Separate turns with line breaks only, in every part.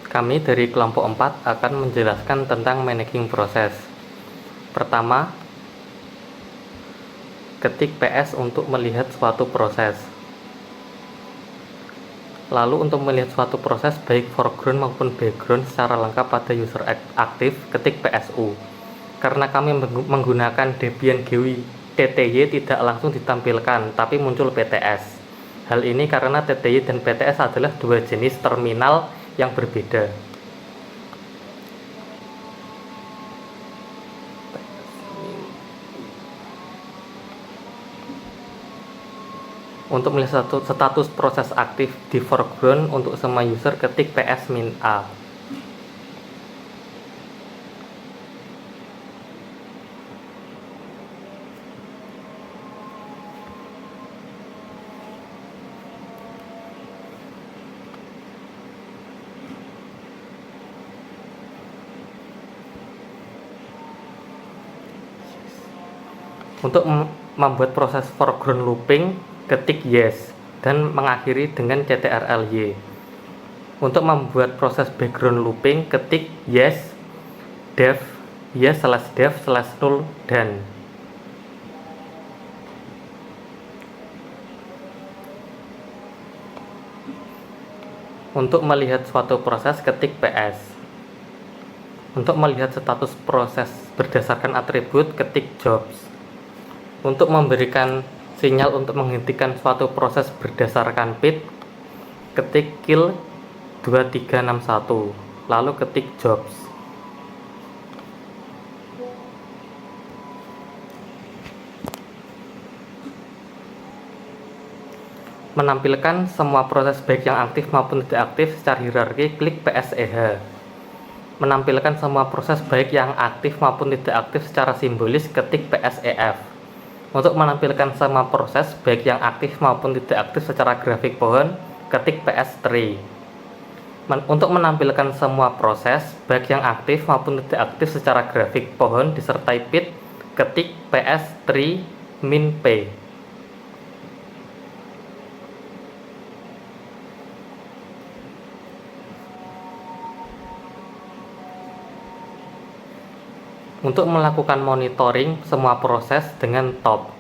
Kami dari kelompok 4 akan menjelaskan tentang managing proses. Pertama, ketik PS untuk melihat suatu proses. Lalu untuk melihat suatu proses baik foreground maupun background secara lengkap pada user aktif, ketik PSU. Karena kami menggunakan Debian GUI TTY tidak langsung ditampilkan, tapi muncul PTS. Hal ini karena TTY dan PTS adalah dua jenis terminal yang berbeda. Untuk melihat status proses aktif di foreground untuk semua user, ketik PS-A. Untuk membuat proses foreground looping, ketik yes dan mengakhiri dengan ctrl-y. Untuk membuat proses background looping, ketik yes dev /dev/null dan. Untuk melihat suatu proses, ketik ps. Untuk melihat status proses berdasarkan atribut, ketik jobs. Untuk memberikan sinyal untuk menghentikan suatu proses berdasarkan PID, ketik kill 2361, lalu ketik jobs. Menampilkan semua proses baik yang aktif maupun tidak aktif secara hierarki, klik PSEH. Menampilkan semua proses baik yang aktif maupun tidak aktif secara simbolis, ketik PSEF. Untuk menampilkan semua proses baik yang aktif maupun tidak aktif secara grafik pohon, ketik PS tree. Untuk menampilkan semua proses baik yang aktif maupun tidak aktif secara grafik pohon disertai PID, ketik PS tree min P. Untuk melakukan monitoring semua proses dengan top.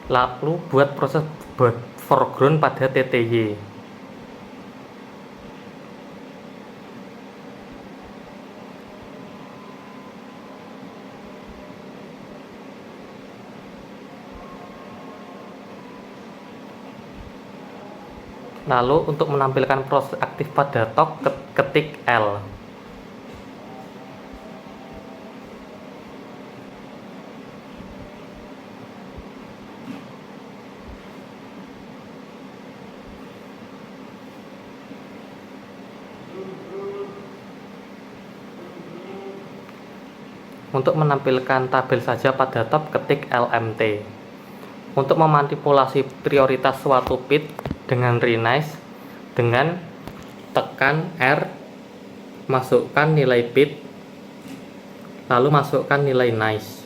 Lalu buat proses foreground pada TTY. Lalu untuk menampilkan proses aktif pada top, ketik L. Untuk menampilkan tabel saja pada top, ketik LMT. Untuk memanipulasi prioritas suatu PID dengan renize, dengan tekan R, masukkan nilai PID, lalu masukkan nilai nice.